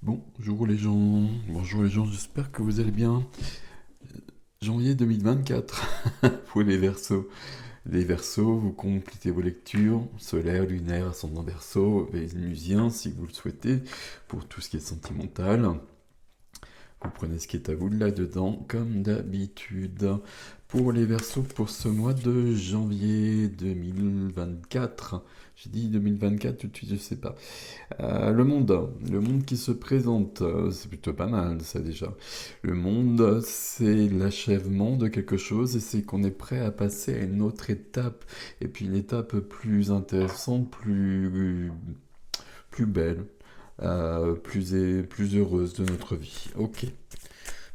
Bonjour les gens, j'espère que vous allez bien. Janvier 2024 pour les Verseaux. Les Verseaux, vous complétez vos lectures, solaire, lunaire, ascendant Verseau, vénusien si vous le souhaitez, pour tout ce qui est sentimental. Vous prenez ce qui est à vous là-dedans, comme d'habitude. Pour les Verseaux, pour ce mois de janvier 2024, j'ai dit 2024 tout de suite, je sais pas. Le monde qui se présente, c'est plutôt pas mal ça déjà. Le monde, c'est l'achèvement de quelque chose et c'est qu'on est prêt à passer à une autre étape. Et puis une étape plus intéressante, plus belle, plus heureuse de notre vie. Ok.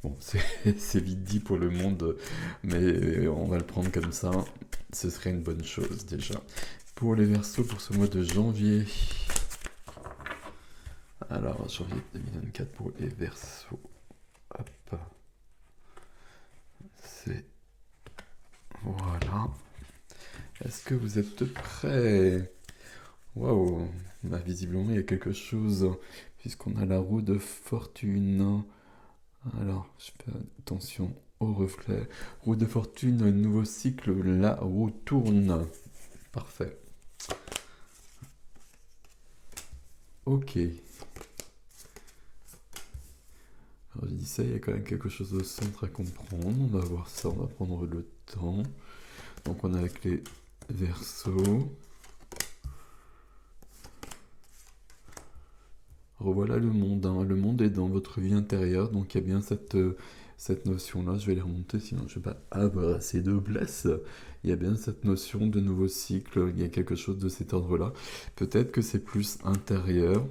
Bon, c'est vite dit pour le monde, mais on va le prendre comme ça. Ce serait une bonne chose déjà. Pour les Verseaux, pour ce mois de janvier, alors, janvier 2024 pour les Verseaux. Hop, c'est... Voilà. Est-ce que vous êtes prêts? Waouh, bah, visiblement il y a quelque chose, puisqu'on a la roue de fortune. Alors, je fais attention au reflet. Roue de fortune, nouveau cycle, la roue tourne. Parfait. Ok. Alors, je dis ça, il y a quand même quelque chose au centre à comprendre. On va voir ça, on va prendre le temps. Donc on a avec les Verseaux. Revoilà le monde, hein. Le monde est dans votre vie intérieure, donc il y a bien cette notion-là. Je vais les remonter, sinon je vais pas avoir assez de place. Il y a bien cette notion de nouveau cycle, il y a quelque chose de cet ordre-là. Peut-être que c'est plus intérieur.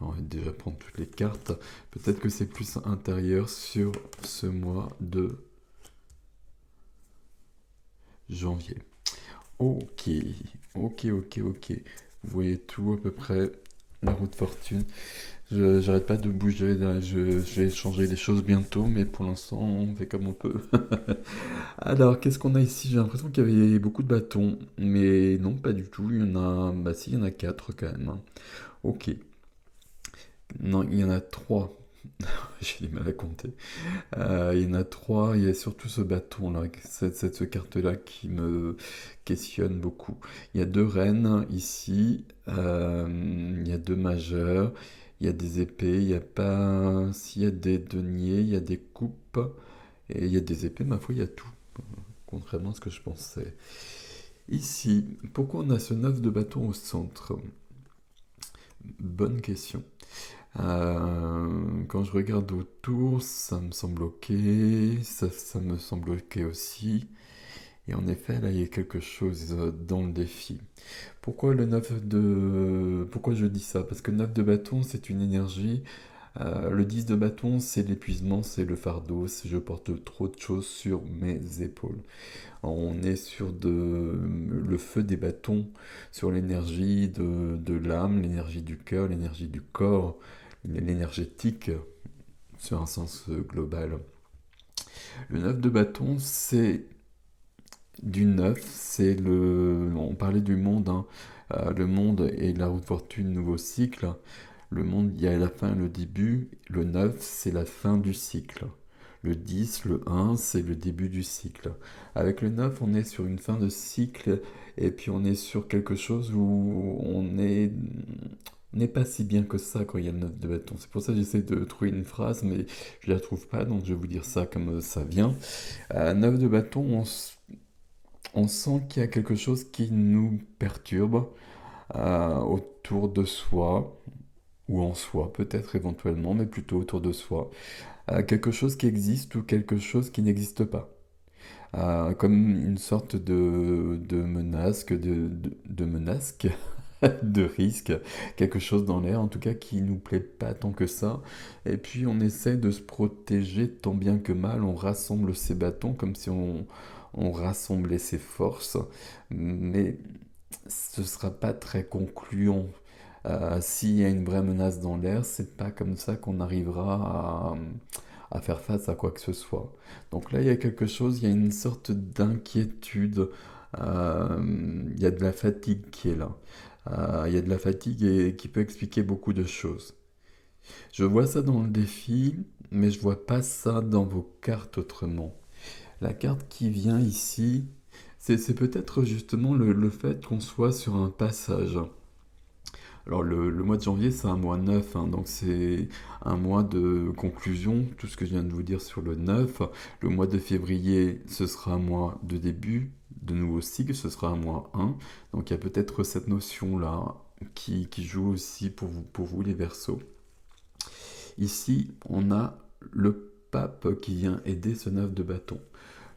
On va déjà prendre toutes les cartes. Peut-être que c'est plus intérieur sur ce mois de janvier. Ok, ok. Vous voyez tout à peu près, la roue de fortune. J'arrête pas de bouger, là, je vais changer les choses bientôt, mais pour l'instant, on fait comme on peut. Alors, qu'est-ce qu'on a ici? J'ai l'impression qu'il y avait beaucoup de bâtons, mais non, pas du tout. Il y en a, bah si, il y en a quatre quand même, hein. Ok. Non, il y en a trois. J'ai du mal à compter. Il y en a trois, il y a surtout ce bâton-là, cette carte-là qui me questionne beaucoup. Il y a deux reines ici, il y a deux majeurs, il y a des épées, il y a pas... S'il y a des deniers, il y a des coupes, et il y a des épées, ma foi, il y a tout, contrairement à ce que je pensais. Ici, pourquoi on a ce 9 de bâton au centre? Bonne question. Quand je regarde autour, ça me semble ok, ça me semble ok aussi. Et en effet, là, il y a quelque chose dans le défi. Pourquoi le 9 de... Pourquoi je dis ça? Parce que 9 de bâton, c'est une énergie. Le 10 de bâton, c'est l'épuisement, c'est le fardeau. Je porte trop de choses sur mes épaules. On est sur le feu des bâtons, sur l'énergie de l'âme, l'énergie du cœur, l'énergie du corps, l'énergétique, sur un sens global. Le 9 de bâton, c'est du 9, c'est le... On parlait du monde, hein. Le monde et la route de fortune, nouveau cycle. Le monde, il y a la fin et le début. Le 9, c'est la fin du cycle. Le 10, le 1, c'est le début du cycle. Avec le 9, on est sur une fin de cycle et puis on est sur quelque chose où on n'est pas si bien que ça quand il y a le 9 de bâton. C'est pour ça que j'essaie de trouver une phrase, mais je ne la trouve pas, donc je vais vous dire ça comme ça vient. 9 de bâton, on sent qu'il y a quelque chose qui nous perturbe autour de soi, ou en soi peut-être éventuellement, mais plutôt autour de soi. Quelque chose qui existe ou quelque chose qui n'existe pas. Comme une sorte de menace, de menace, de risque, quelque chose dans l'air en tout cas qui nous plaît pas tant que ça. Et puis on essaie de se protéger tant bien que mal, on rassemble ses bâtons comme si on rassemblait ses forces, mais ce sera pas très concluant. S'il y a une vraie menace dans l'air, c'est pas comme ça qu'on arrivera à faire face à quoi que ce soit. Donc là, il y a quelque chose, il y a une sorte d'inquiétude, il y a de la fatigue qui est là. Il y a de la fatigue et qui peut expliquer beaucoup de choses. Je vois ça dans le défi, mais je vois pas ça dans vos cartes autrement. La carte qui vient ici, c'est peut-être justement le fait qu'on soit sur un passage. Alors le mois de janvier, c'est un mois neuf, hein, donc c'est un mois de conclusion, tout ce que je viens de vous dire sur le 9. Le mois de février, ce sera un mois de début, de nouveau cycle, ce sera un mois 1. Donc il y a peut-être cette notion-là qui joue aussi pour vous les Verseaux. Ici, on a le pape qui vient aider ce 9 de bâton.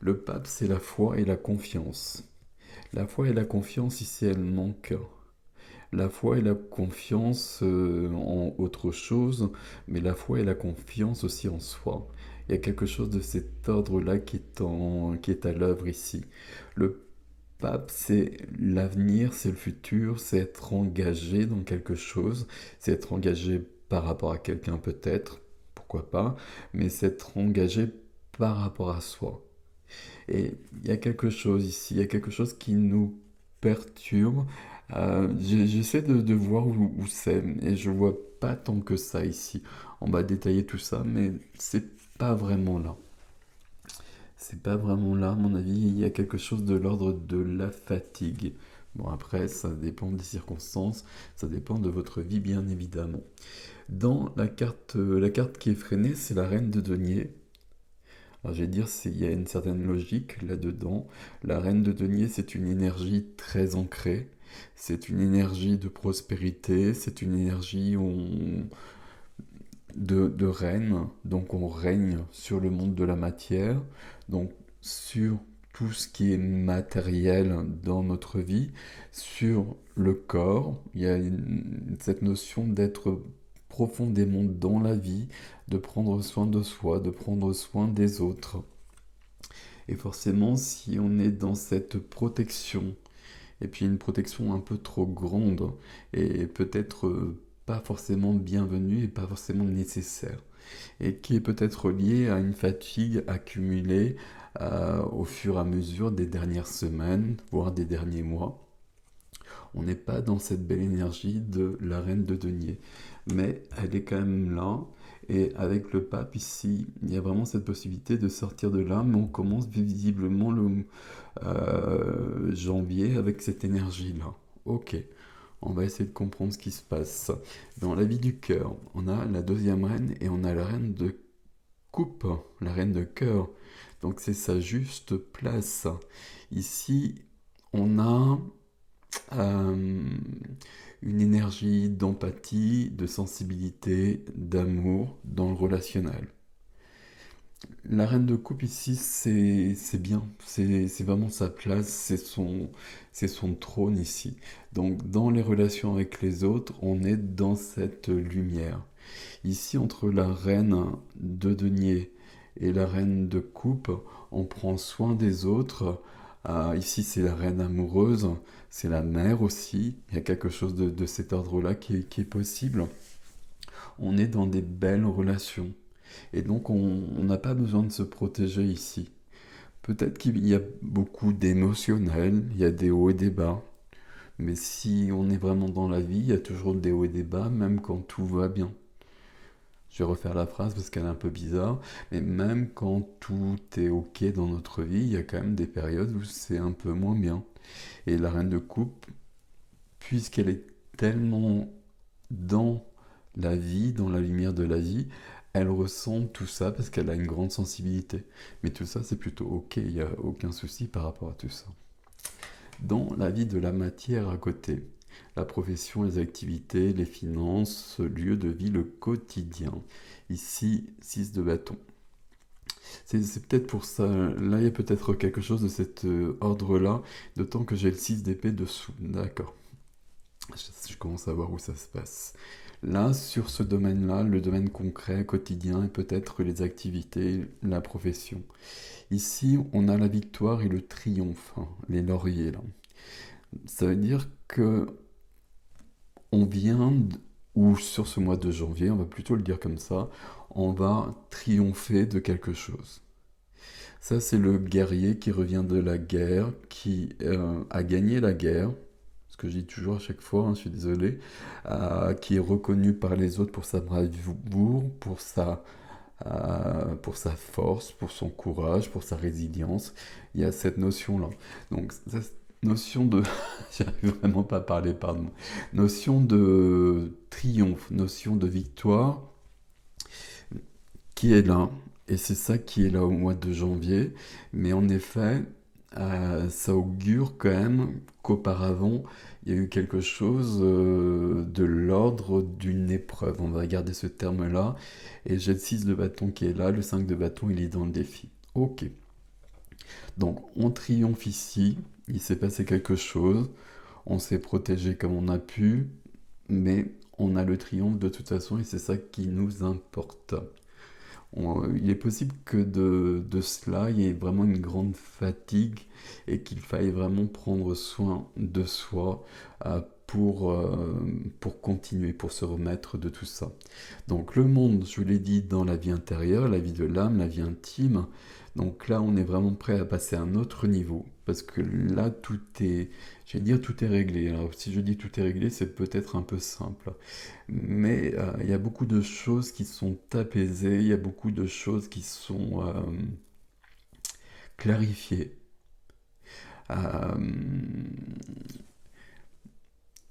Le pape, c'est la foi et la confiance. La foi et la confiance, ici, elle manque. La foi et la confiance en autre chose, mais la foi et la confiance aussi en soi. Il y a quelque chose de cet ordre-là qui est à l'œuvre ici. Le pape, c'est l'avenir, c'est le futur, c'est être engagé dans quelque chose, c'est être engagé par rapport à quelqu'un peut-être, pourquoi pas, mais c'est être engagé par rapport à soi. Et il y a quelque chose ici, il y a quelque chose qui nous perturbe. J'essaie de voir où c'est, et je vois pas tant que ça ici. On va détailler tout ça, mais c'est pas vraiment là. C'est pas vraiment là, à mon avis, il y a quelque chose de l'ordre de la fatigue. Bon, après, ça dépend des circonstances, ça dépend de votre vie, bien évidemment. Dans la carte qui est freinée, c'est la reine de denier. Alors, je vais dire, il y a une certaine logique là-dedans. La reine de denier, c'est une énergie très ancrée. C'est une énergie de prospérité. C'est une énergie de reine. Donc, on règne sur le monde de la matière. Donc, sur tout ce qui est matériel dans notre vie. Sur le corps. Il y a cette notion d'être profondément dans la vie, de prendre soin de soi, de prendre soin des autres. Et forcément, si on est dans cette protection, et puis une protection un peu trop grande, et peut-être pas forcément bienvenue et pas forcément nécessaire, et qui est peut-être liée à une fatigue accumulée au fur et à mesure des dernières semaines, voire des derniers mois. On n'est pas dans cette belle énergie de la reine de denier, mais elle est quand même là. Et avec le pape ici, il y a vraiment cette possibilité de sortir de là, mais on commence visiblement le janvier avec cette énergie-là. Ok, on va essayer de comprendre ce qui se passe. Dans la vie du cœur, on a la deuxième reine et on a la reine de coupe, la reine de cœur. Donc c'est sa juste place. Ici, on a euh, une énergie d'empathie, de sensibilité, d'amour dans le relationnel. La reine de coupe ici, c'est bien, c'est vraiment sa place, c'est son trône ici. Donc dans les relations avec les autres, on est dans cette lumière. Ici, entre la reine de denier et la reine de coupe, on prend soin des autres. Ici, c'est la reine amoureuse, c'est la mère aussi. Il y a quelque chose de cet ordre-là qui est possible. On est dans des belles relations. Et donc, on n'a pas besoin de se protéger ici. Peut-être qu'il y a beaucoup d'émotionnel, il y a des hauts et des bas. Mais si on est vraiment dans la vie, il y a toujours des hauts et des bas, même quand tout va bien. Je vais refaire la phrase parce qu'elle est un peu bizarre, mais même quand tout est ok dans notre vie, il y a quand même des périodes où c'est un peu moins bien. Et la reine de coupe, puisqu'elle est tellement dans la vie, dans la lumière de la vie, elle ressent tout ça parce qu'elle a une grande sensibilité. Mais tout ça, c'est plutôt ok, il n'y a aucun souci par rapport à tout ça. Dans la vie de la matière à côté, la profession, les activités, les finances, ce lieu de vie, le quotidien. Ici, 6 de bâton. C'est peut-être pour ça, là il y a peut-être quelque chose de cet ordre-là, d'autant que j'ai le 6 d'épée dessous. D'accord. Je commence à voir où ça se passe. Là, sur ce domaine-là, le domaine concret, quotidien, et peut-être les activités, la profession. Ici, on a la victoire et le triomphe, hein, les lauriers là. Ça veut dire que on vient, ou sur ce mois de janvier, on va plutôt le dire comme ça, on va triompher de quelque chose. Ça, c'est le guerrier qui revient de la guerre, qui a gagné la guerre, ce que je dis toujours à chaque fois, hein, je suis désolé, qui est reconnu par les autres pour sa bravoure, pour sa force, pour son courage, pour sa résilience. Il y a cette notion-là. Donc, cette notion de... J'arrive vraiment pas à parler, pardon. Notion de triomphe, notion de victoire qui est là. Et c'est ça qui est là au mois de janvier. Mais en effet, ça augure quand même qu'auparavant, il y a eu quelque chose de l'ordre d'une épreuve. On va garder ce terme-là. Et j'ai le 6 de bâton qui est là, le 5 de bâton, il est dans le défi. Ok. Donc, on triomphe ici. Il s'est passé quelque chose. On s'est protégé comme on a pu. Mais on a le triomphe de toute façon et c'est ça qui nous importe. Il est possible que de cela, il y ait vraiment une grande fatigue et qu'il faille vraiment prendre soin de soi pour continuer, pour se remettre de tout ça. Donc le monde, je l'ai dit, dans la vie intérieure, la vie de l'âme, la vie intime. Donc là, on est vraiment prêt à passer à un autre niveau. Parce que là, tout est, je vais dire, tout est réglé. Alors si je dis tout est réglé, c'est peut-être un peu simple. Mais il y a beaucoup de choses qui sont apaisées, il y a beaucoup de choses qui sont clarifiées. Euh,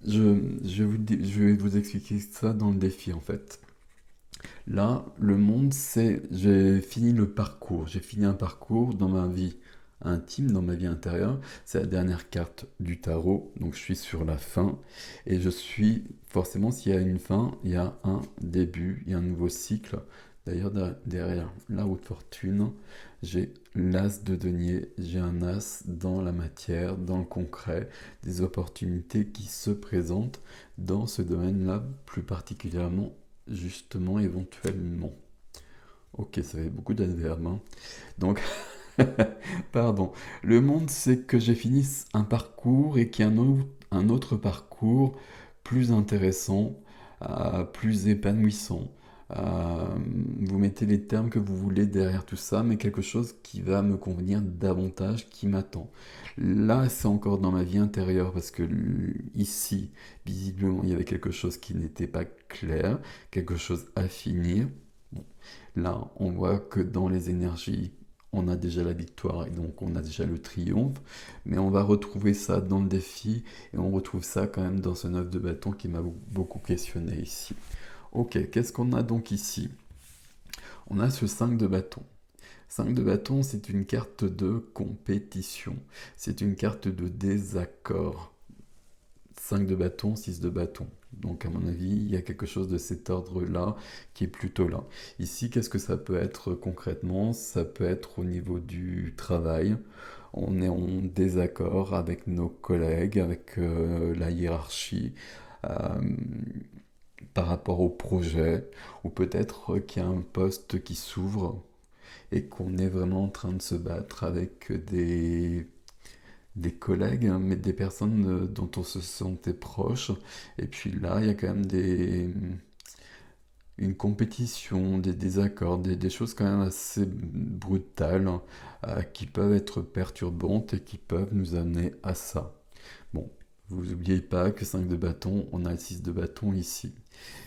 je vais vous expliquer ça dans le défi en fait. Là, le monde, c'est... J'ai fini le parcours. J'ai fini un parcours dans ma vie intime, dans ma vie intérieure. C'est la dernière carte du tarot. Donc, je suis sur la fin. Et je suis... Forcément, s'il y a une fin, il y a un début, il y a un nouveau cycle. D'ailleurs, derrière la roue de fortune, j'ai l'as de denier. J'ai un as dans la matière, dans le concret, des opportunités qui se présentent dans ce domaine-là, plus particulièrement justement, éventuellement. Ok, ça fait beaucoup d'adverbes, hein. Donc, pardon. Le monde, c'est que j'ai fini un parcours et qu'il y a un autre parcours plus intéressant, plus épanouissant. Euh, Vous mettez les termes que vous voulez derrière tout ça, mais quelque chose qui va me convenir davantage, qui m'attend. Là, c'est encore dans ma vie intérieure parce que ici, visiblement, il y avait quelque chose qui n'était pas clair, quelque chose à finir. Bon, là, on voit que dans les énergies, on a déjà la victoire et donc on a déjà le triomphe, mais on va retrouver ça dans le défi et on retrouve ça quand même dans ce 9 de bâton qui m'a beaucoup questionné ici. Ok, qu'est-ce qu'on a donc ici? On a ce 5 de bâton. 5 de bâton, c'est une carte de compétition. C'est une carte de désaccord. 5 de bâton, 6 de bâton. Donc à mon avis, il y a quelque chose de cet ordre-là qui est plutôt là. Ici, qu'est-ce que ça peut être concrètement? Ça peut être au niveau du travail. On est en désaccord avec nos collègues, avec la hiérarchie. euh, Par rapport au projet, ou peut-être qu'il y a un poste qui s'ouvre et qu'on est vraiment en train de se battre avec des collègues, hein, mais des personnes dont on se sentait proche. Et puis là, il y a quand même une compétition, des désaccords, des choses quand même assez brutales, hein, qui peuvent être perturbantes et qui peuvent nous amener à ça. Bon, vous n'oubliez pas que 5 de bâton, on a le 6 de bâton ici.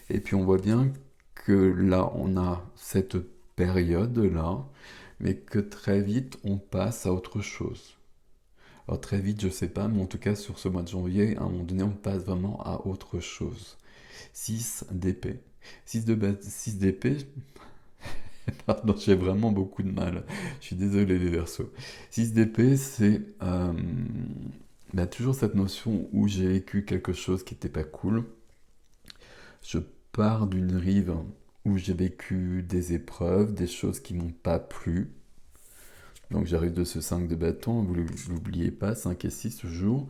Et puis on voit bien que là, on a cette période-là, mais que très vite, on passe à autre chose. Alors très vite, je sais pas, mais en tout cas, sur ce mois de janvier, à un moment donné, on passe vraiment à autre chose. 6 d'épée. 6 d'épée, pardon, j'ai vraiment beaucoup de mal. Je suis désolé les Verseaux. 6 d'épée, c'est toujours cette notion où j'ai vécu quelque chose qui n'était pas cool. Je pars d'une rive où j'ai vécu des épreuves, des choses qui m'ont pas plu. Donc j'arrive de ce 5 de bâton, vous ne l'oubliez pas, 5 et 6 toujours.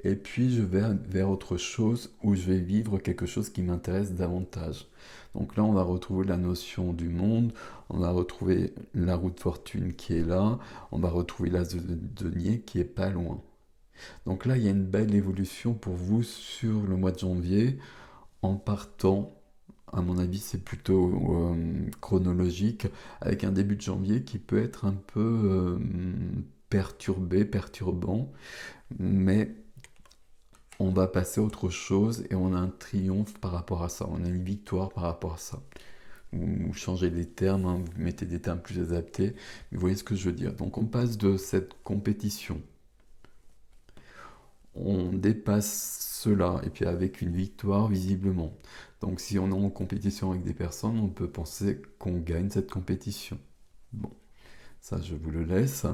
Et puis je vais vers autre chose où je vais vivre quelque chose qui m'intéresse davantage. Donc là on va retrouver la notion du monde, on va retrouver la roue de fortune qui est là, on va retrouver l'as de denier qui est pas loin. Donc là il y a une belle évolution pour vous sur le mois de janvier en partant, à mon avis, c'est plutôt chronologique, avec un début de janvier qui peut être un peu perturbé, perturbant, mais on va passer à autre chose et on a un triomphe par rapport à ça, on a une victoire par rapport à ça. Vous changez les termes, hein, vous mettez des termes plus adaptés, mais vous voyez ce que je veux dire. Donc on passe de cette compétition, on dépasse cela, et puis avec une victoire visiblement. Donc si on est en compétition avec des personnes, on peut penser qu'on gagne cette compétition. Bon, ça je vous le laisse.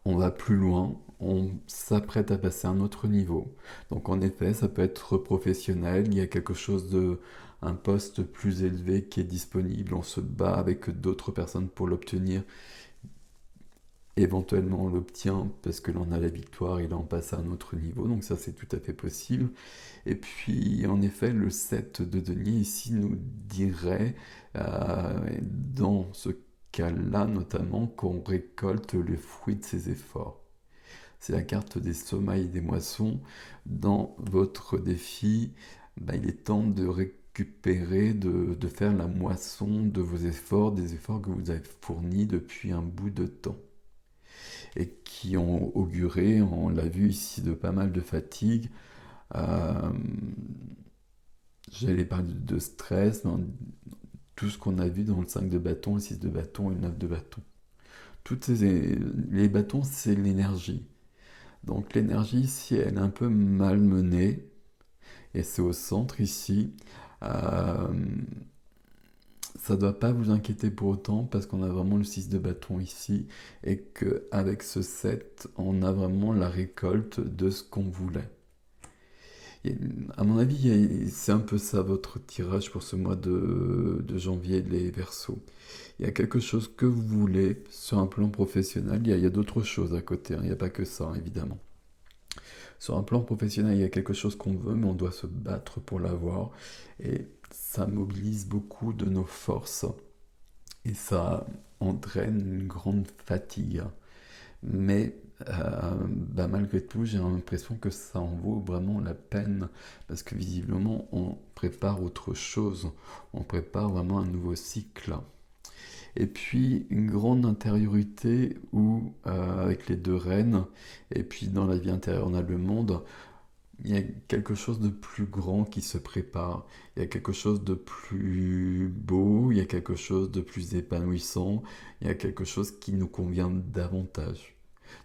On va plus loin, on s'apprête à passer à un autre niveau. Donc en effet, ça peut être professionnel, il y a quelque chose de, un poste plus élevé qui est disponible, on se bat avec d'autres personnes pour l'obtenir. Éventuellement on l'obtient parce que l'on a la victoire et là on passe à un autre niveau, donc ça c'est tout à fait possible. Et puis en effet le 7 de denier ici nous dirait dans ce cas-là notamment qu'on récolte les fruits de ses efforts. C'est la carte des semailles et des moissons. Dans votre défi, il est temps de récupérer, de faire la moisson de vos efforts, des efforts que vous avez fournis depuis un bout de temps et qui ont auguré, on l'a vu ici, de pas mal de fatigue. Euh, J'allais parler de stress, mais tout ce qu'on a vu dans le 5 de bâton, le 6 de bâton et le 9 de bâton. Les bâtons, c'est l'énergie. Donc l'énergie ici, elle est un peu malmenée, et c'est au centre ici. Euh, Ça ne doit pas vous inquiéter pour autant parce qu'on a vraiment le 6 de bâton ici et qu'avec ce 7, on a vraiment la récolte de ce qu'on voulait. Et, à mon avis, c'est un peu ça votre tirage pour ce mois de janvier, les Verseaux. Il y a quelque chose que vous voulez sur un plan professionnel, il y a d'autres choses à côté, hein. Il n'y a pas que ça, évidemment. Sur un plan professionnel, il y a quelque chose qu'on veut, mais on doit se battre pour l'avoir. Et ça mobilise beaucoup de nos forces. Et ça entraîne une grande fatigue. Mais malgré tout, j'ai l'impression que ça en vaut vraiment la peine. Parce que visiblement, on prépare autre chose. On prépare vraiment un nouveau cycle. Et puis une grande intériorité où, avec les deux reines, et puis dans la vie intérieure, on a le monde, il y a quelque chose de plus grand qui se prépare, il y a quelque chose de plus beau, il y a quelque chose de plus épanouissant, il y a quelque chose qui nous convient davantage.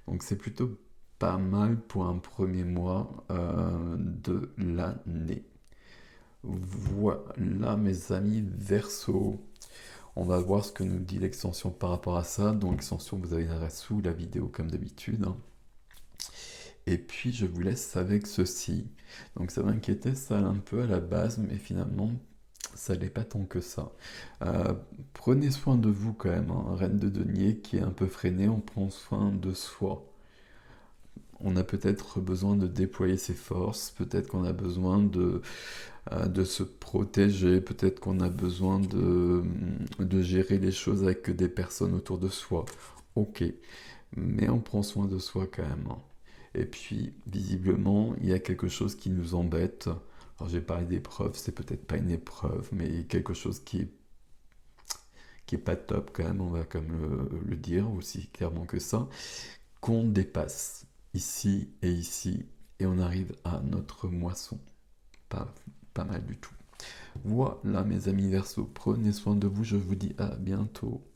Donc c'est plutôt pas mal pour un premier mois de l'année. Voilà mes amis Verseau. On va voir ce que nous dit l'extension par rapport à ça. Donc l'extension, vous avez l'adresse sous la vidéo comme d'habitude. Et puis je vous laisse avec ceci. Donc ça m'inquiétait ça un peu à la base, mais finalement ça n'est pas tant que ça. Prenez soin de vous quand même, hein. Reine de denier qui est un peu freinée, on prend soin de soi. On a peut-être besoin de déployer ses forces, peut-être qu'on a besoin de se protéger, peut-être qu'on a besoin de gérer les choses avec des personnes autour de soi. Ok, mais on prend soin de soi quand même, hein. Et puis, visiblement, il y a quelque chose qui nous embête. Alors, j'ai parlé d'épreuve, c'est peut-être pas une épreuve, mais quelque chose qui est pas top quand même, on va quand même le dire aussi clairement que ça, qu'on dépasse ici, et on arrive à notre moisson. Pas mal du tout. Voilà mes amis Verseaux, prenez soin de vous, je vous dis à bientôt.